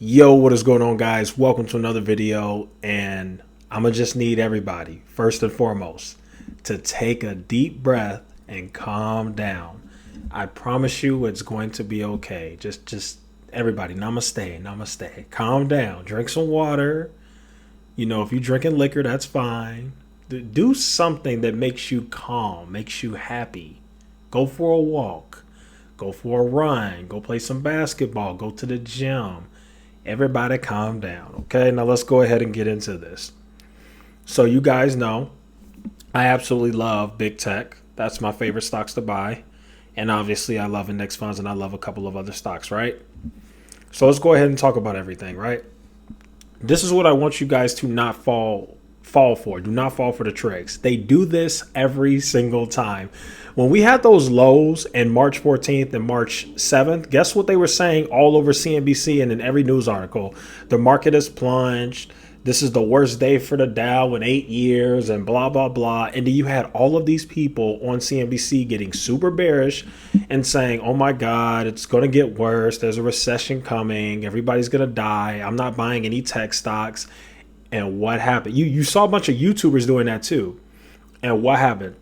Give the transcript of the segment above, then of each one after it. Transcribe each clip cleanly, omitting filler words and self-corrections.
Yo, what is going on, guys? Welcome to another video, and I'm gonna just need everybody, first and foremost, to take a deep breath and calm down. I promise you it's going to be okay. Just everybody, namaste. Calm down. Drink some water. If you're drinking liquor, that's fine. Do something that makes you calm, makes you happy. Go for a walk. Go for a run. Go play some basketball. Go to the gym. Everybody calm down, okay? Now let's go ahead and get into this. So you guys know I absolutely love big tech. That's my favorite stocks to buy. And obviously I love index funds and I love a couple of other stocks, right? So let's go ahead and talk about everything, right? This is what I want you guys to not fall for. Do not fall for the tricks. They do this every single time. When we had those lows in March 14th and March 7th, guess what they were saying all over CNBC and in every news article? The market has plunged. This is the worst day for the Dow in 8 years and blah, blah, blah. And then you had all of these people on CNBC getting super bearish and saying, oh my God, it's going to get worse. There's a recession coming. Everybody's going to die. I'm not buying any tech stocks. And what happened? You saw a bunch of YouTubers doing that too. And what happened?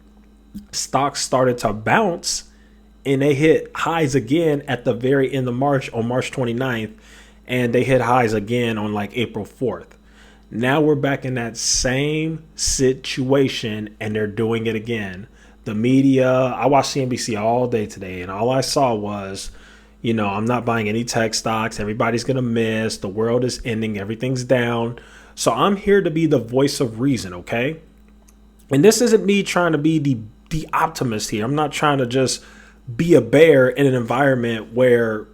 Stocks started to bounce and they hit highs again at the very end of March on March 29th. And they hit highs again on like April 4th. Now we're back in that same situation and they're doing it again. The media, I watched CNBC all day today and all I saw was, I'm not buying any tech stocks. Everybody's going to miss. The world is ending. Everything's down. So I'm here to be the voice of reason, okay? And this isn't me trying to be the optimist here. I'm not trying to just be a bear in an environment where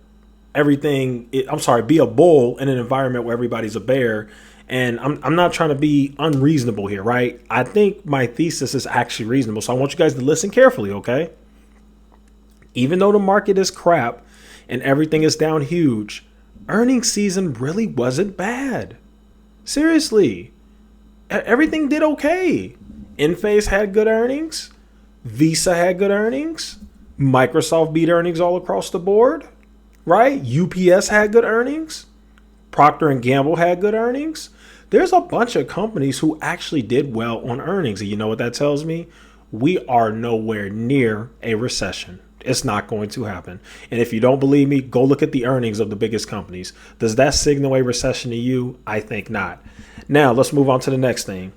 be a bull in an environment where everybody's a bear. And I'm not trying to be unreasonable here, right? I think my thesis is actually reasonable. So I want you guys to listen carefully, okay? Even though the market is crap and everything is down huge, earnings season really wasn't bad. Seriously, everything did okay. Enphase had good earnings. Visa had good earnings. Microsoft beat earnings all across the board, right? UPS had good earnings. Procter & Gamble had good earnings. There's a bunch of companies who actually did well on earnings. And you know what that tells me? We are nowhere near a recession. It's not going to happen. And if you don't believe me, go look at the earnings of the biggest companies. Does that signal a recession to you? I think not. Now, let's move on to the next thing,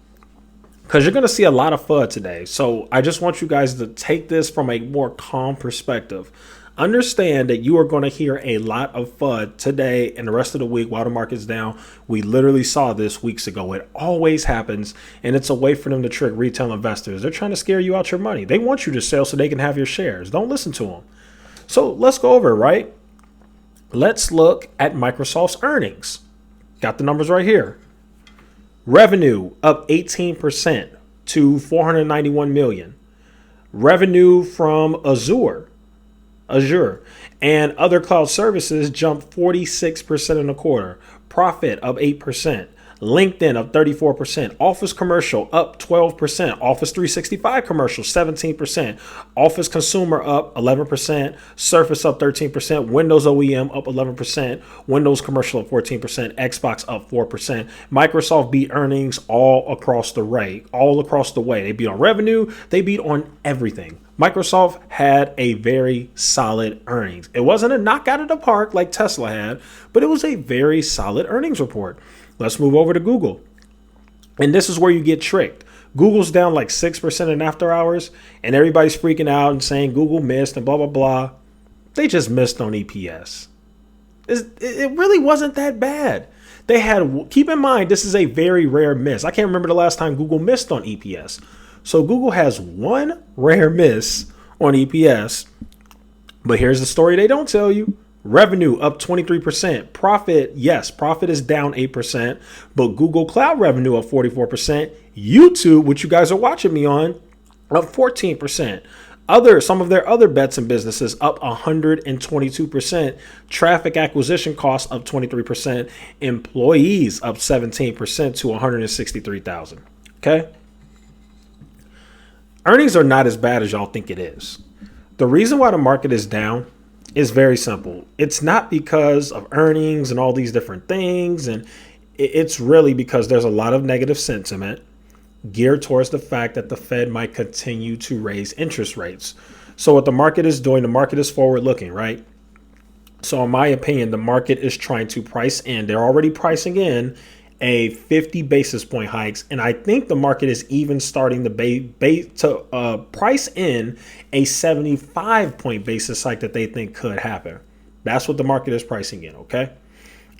because you're going to see a lot of FUD today. So I just want you guys to take this from a more calm perspective. Understand that you are going to hear a lot of FUD today and the rest of the week while the market's down. We literally saw this weeks ago. It always happens, and it's a way for them to trick retail investors. They're trying to scare you out your money. They want you to sell so they can have your shares. Don't listen to them. So let's go over it, right? Let's look at Microsoft's earnings. Got the numbers right here. Revenue up 18% to $491 million. Revenue from Azure and other cloud services jumped 46% in a quarter. Profit up 8%. LinkedIn up 34%. Office commercial up 12%. Office 365 commercial 17%. Office consumer up 11%. Surface up 13%. Windows OEM up 11%. Windows commercial up 14%. Xbox up 4%. Microsoft beat earnings all across the way. They beat on revenue. They beat on everything. Microsoft had a very solid earnings. It wasn't a knockout of the park like Tesla had, but it was a very solid earnings report. Let's move over to Google. And this is where you get tricked. Google's down like 6% in after hours, and everybody's freaking out and saying Google missed and blah, blah, blah. They just missed on EPS. It really wasn't that bad. Keep in mind, this is a very rare miss. I can't remember the last time Google missed on EPS. So Google has one rare miss on EPS, but here's the story they don't tell you. Revenue up 23%. Profit is down 8%, but Google Cloud revenue up 44%. YouTube, which you guys are watching me on, up 14%. Some of their other bets and businesses up 122%. Traffic acquisition costs up 23%. Employees up 17% to 163,000. Okay. Earnings are not as bad as y'all think it is. The reason why the market is down is very simple. It's not because of earnings and all these different things. And it's really because there's a lot of negative sentiment geared towards the fact that the Fed might continue to raise interest rates. So what the market is doing, the market is forward looking, right? So in my opinion, the market is trying to price in. They're already pricing in a 50 basis point hikes. And I think the market is even starting to price in a 75 point basis hike that they think could happen. That's what the market is pricing in. OK,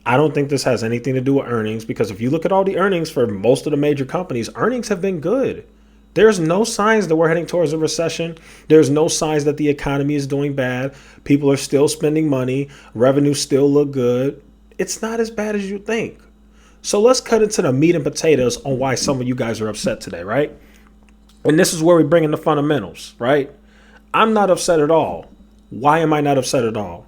I don't think this has anything to do with earnings, because if you look at all the earnings for most of the major companies, earnings have been good. There's no signs that we're heading towards a recession. There's no signs that the economy is doing bad. People are still spending money. Revenues still look good. It's not as bad as you think. So let's cut into the meat and potatoes on why some of you guys are upset today, right? And this is where we bring in the fundamentals, right? I'm not upset at all. Why am I not upset at all?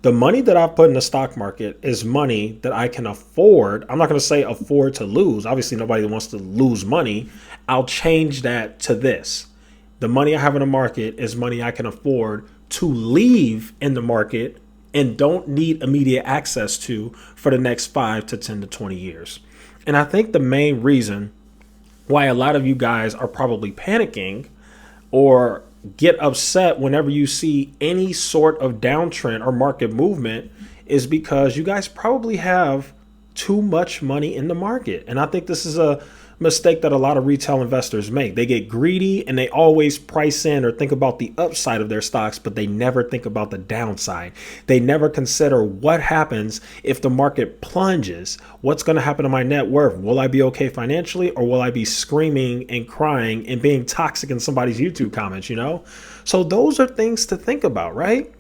The money that I've put in the stock market is money that I can afford. I'm not going to say afford to lose. Obviously, nobody wants to lose money. I'll change that to this. The money I have in the market is money I can afford to leave in the market and don't need immediate access to for the next 5 to 10 to 20 years. And I think the main reason why a lot of you guys are probably panicking or get upset whenever you see any sort of downtrend or market movement is because you guys probably have too much money in the market. And I think this is a mistake that a lot of retail investors make. They get greedy and they always price in or think about the upside of their stocks, but they never think about the downside. They never consider what happens if the market plunges. What's going to happen to my net worth? Will I be okay financially, or will I be screaming and crying and being toxic in somebody's YouTube comments, you know? So those are things to think about, right?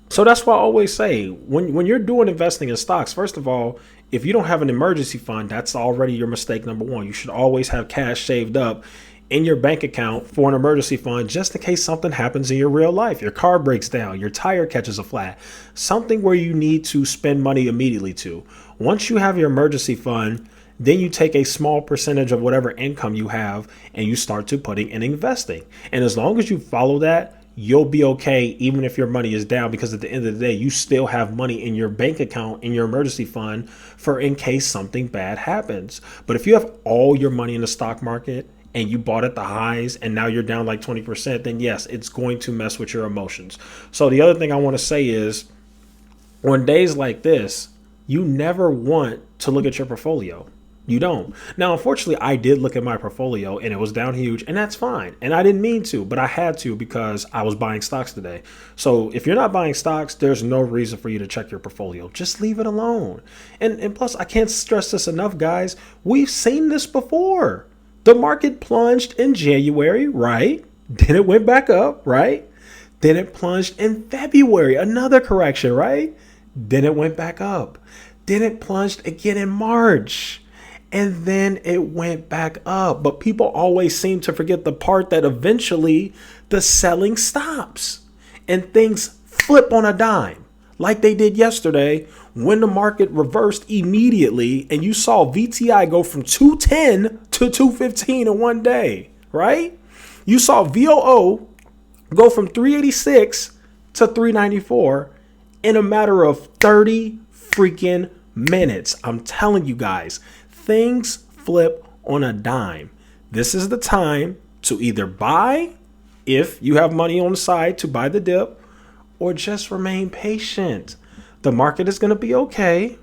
So that's why I always say when you're doing investing in stocks, first of all, if you don't have an emergency fund, that's already your mistake number one. You should always have cash saved up in your bank account for an emergency fund, just in case something happens in your real life. Your car breaks down, your tire catches a flat, something where you need to spend money immediately to. Once you have your emergency fund, then you take a small percentage of whatever income you have and you start to putting in investing. And as long as you follow that, you'll be okay, even if your money is down, because at the end of the day, you still have money in your bank account, in your emergency fund, for in case something bad happens. But if you have all your money in the stock market and you bought at the highs and now you're down like 20%, then yes, it's going to mess with your emotions. So the other thing I want to say is, on days like this, you never want to look at your portfolio. You don't. Now, unfortunately, I did look at my portfolio and it was down huge, and that's fine. And I didn't mean to, but I had to because I was buying stocks today. So if you're not buying stocks, there's no reason for you to check your portfolio. Just leave it alone. And plus, I can't stress this enough, guys. We've seen this before. The market plunged in January, right? Then it went back up, right? Then it plunged in February, another correction, right? Then it went back up. Then it plunged again in March. And then it went back up. But people always seem to forget the part that eventually the selling stops and things flip on a dime, like they did yesterday when the market reversed immediately and you saw VTI go from 210 to 215 in one day, right? You saw VOO go from 386 to 394 in a matter of 30 freaking minutes. I'm telling you guys, things flip on a dime. This is the time to either buy, if you have money on the side to buy the dip, or just remain patient. The market is going to be okay.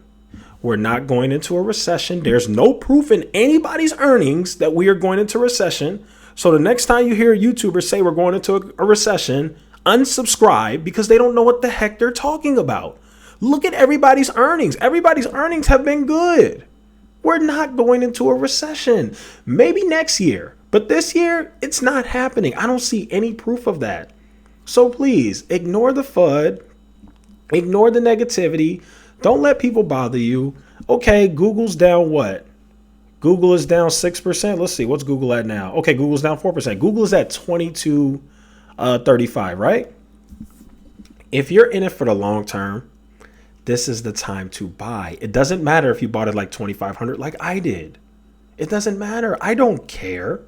We're not going into a recession. There's no proof in anybody's earnings that we are going into recession. So the next time you hear a YouTuber say we're going into a recession, unsubscribe, because they don't know what the heck they're talking about. Look at everybody's earnings. Everybody's earnings have been good. We're not going into a recession. Maybe next year, but this year it's not happening. I don't see any proof of that. So please ignore the FUD, ignore the negativity. Don't let people bother you. Okay, Google's down what? Google is down 6%. Let's see, what's Google at now? Okay, Google's down 4%. Google is at 22.35, right? If you're in it for the long term, this is the time to buy. It doesn't matter if you bought it like 2,500 like I did. It doesn't matter. I don't care.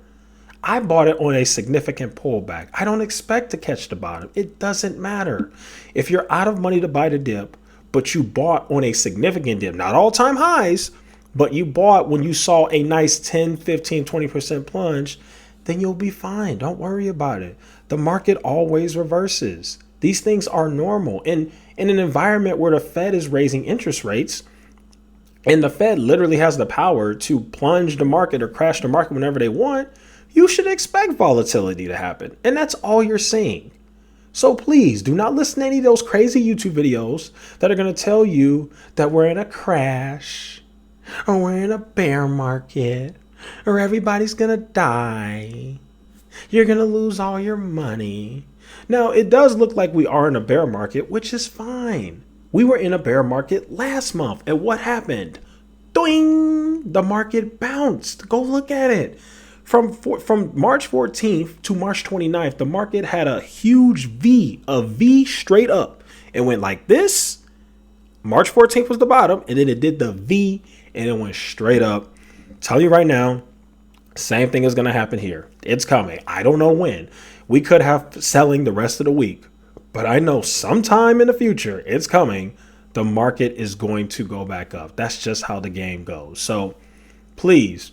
I bought it on a significant pullback. I don't expect to catch the bottom. It doesn't matter. If you're out of money to buy the dip, but you bought on a significant dip, not all-time highs, but you bought when you saw a nice 10, 15, 20% plunge, then you'll be fine. Don't worry about it. The market always reverses. These things are normal. And in an environment where the Fed is raising interest rates, and the Fed literally has the power to plunge the market or crash the market whenever they want, you should expect volatility to happen. And that's all you're seeing. So please do not listen to any of those crazy YouTube videos that are going to tell you that we're in a crash or we're in a bear market or everybody's going to die. You're going to lose all your money. Now, it does look like we are in a bear market, which is fine. We were in a bear market last month. And what happened? Doing the market bounced. Go look at it. From March 14th to March 29th, the market had a huge V, a V straight up. It went like this. March 14th was the bottom, and then it did the V, and it went straight up. Tell you right now, same thing is going to happen here. It's coming. I don't know when. We could have selling the rest of the week, but I know sometime in the future, it's coming. The market is going to go back up. That's just how the game goes. So please,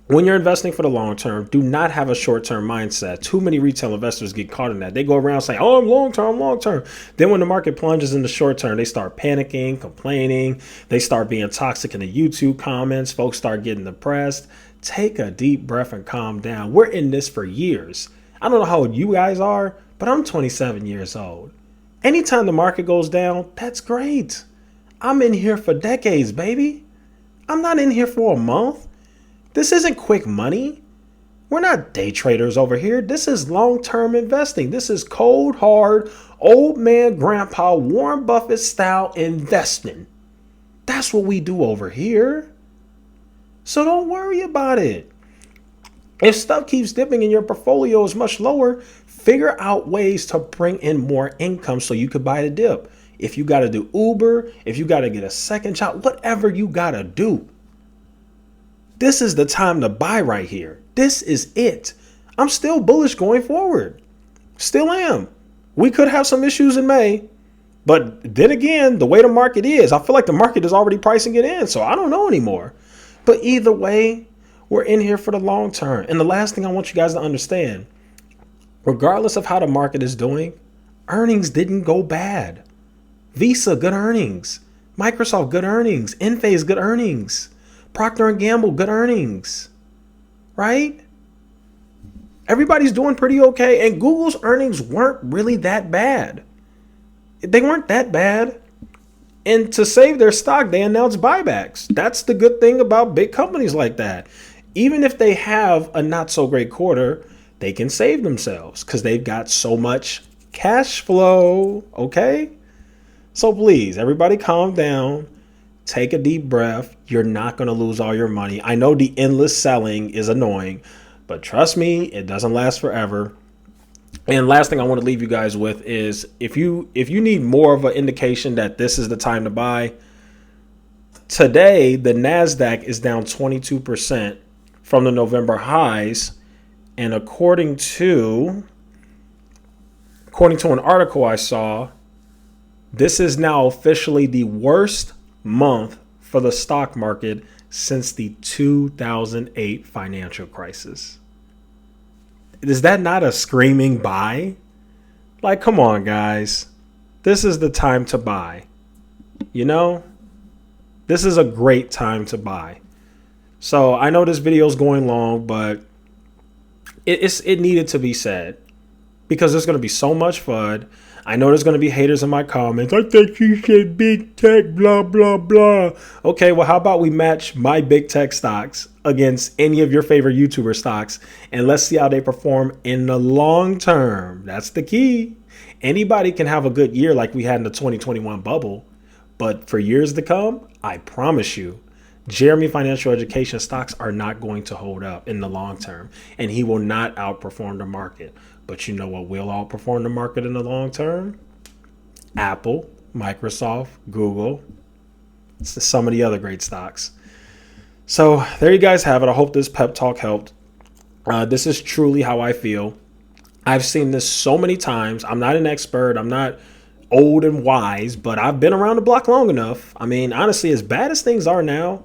when you're investing for the long term, do not have a short term mindset. Too many retail investors get caught in that. They go around saying, oh, I'm long term, long term. Then when the market plunges in the short term, they start panicking, complaining. They start being toxic in the YouTube comments. Folks start getting depressed. Take a deep breath and calm down. We're in this for years. I don't know how old you guys are, but I'm 27 years old. Anytime the market goes down, that's great. I'm in here for decades, baby. I'm not in here for a month. This isn't quick money. We're not day traders over here. This is long-term investing. This is cold, hard, old man, grandpa, Warren Buffett style investing. That's what we do over here. So don't worry about it. If stuff keeps dipping and your portfolio is much lower, figure out ways to bring in more income so you could buy the dip. If you got to do Uber, if you got to get a second job, whatever you got to do. This is the time to buy right here. This is it. I'm still bullish going forward. Still am. We could have some issues in May. But then again, the way the market is, I feel like the market is already pricing it in. So I don't know anymore. But either way, we're in here for the long term. And the last thing I want you guys to understand, regardless of how the market is doing, earnings didn't go bad. Visa, good earnings. Microsoft, good earnings. Enphase, good earnings. Procter & Gamble, good earnings, right? Everybody's doing pretty okay. And Google's earnings weren't really that bad. They weren't that bad. And to save their stock, they announced buybacks. That's the good thing about big companies like that. Even if they have a not so great quarter, they can save themselves because they've got so much cash flow. Okay. So please, everybody calm down. Take a deep breath. You're not going to lose all your money. I know the endless selling is annoying, but trust me, it doesn't last forever. And last thing I want to leave you guys with is if you need more of an indication that this is the time to buy, today the NASDAQ is down 22% from the November highs. And according to an article I saw, this is now officially the worst month for the stock market since the 2008 financial crisis. Is that not a screaming buy? Like, come on, guys. This is the time to buy. You know, this is a great time to buy. So I know this video is going long, but it needed to be said because there's going to be so much fun. I know there's going to be haters in my comments. I thought you said big tech, blah, blah, blah. Okay, well, how about we match my big tech stocks against any of your favorite YouTuber stocks, and let's see how they perform in the long term. That's the key. Anybody can have a good year like we had in the 2021 bubble, but for years to come, I promise you, Jeremy Financial Education stocks are not going to hold up in the long term, and he will not outperform the market. But you know what will outperform the market in the long term? Apple, Microsoft, Google, some of the other great stocks. So there you guys have it. I hope this pep talk helped. This is truly how I feel. I've seen this so many times. I'm not an expert. I'm not old and wise, but I've been around the block long enough. I mean, honestly, as bad as things are now,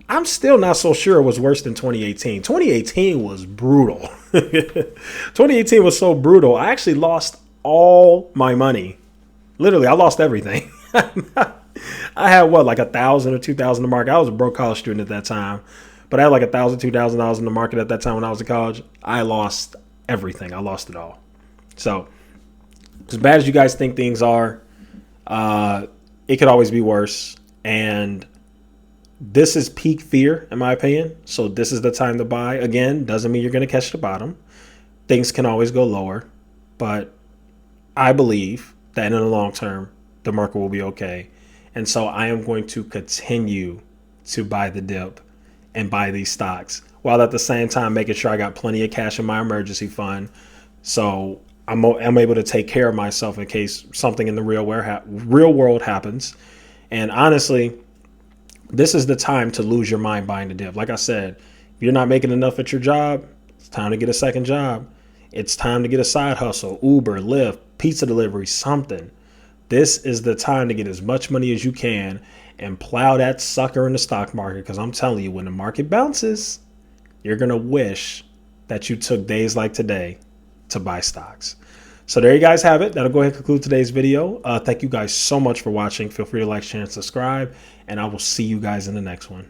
I'm still not so sure it was worse than 2018. 2018 was brutal. 2018 was so brutal. I actually lost all my money. Literally, I lost everything. I had what, like 1,000 or 2,000 in the market. I was a broke college student at that time, but I had like $1,000, $2,000 in the market at that time when I was in college. I lost everything. I lost it all. So, as bad as you guys think things are, it could always be worse. And this is peak fear, in my opinion. So this is the time to buy. Again, doesn't mean you're going to catch the bottom. Things can always go lower, but I believe that in the long term, the market will be okay. And so I am going to continue to buy the dip and buy these stocks while at the same time making sure I got plenty of cash in my emergency fund. So I'm able to take care of myself in case something in the real world happens. And honestly, this is the time to lose your mind buying the dip. Like I said, if you're not making enough at your job, it's time to get a second job. It's time to get a side hustle, Uber, Lyft, pizza delivery, something. This is the time to get as much money as you can and plow that sucker in the stock market. Because I'm telling you, when the market bounces, you're going to wish that you took days like today to buy stocks. So there you guys have it. That'll go ahead and conclude today's video. Thank you guys so much for watching. Feel free to like, share, and subscribe. And I will see you guys in the next one.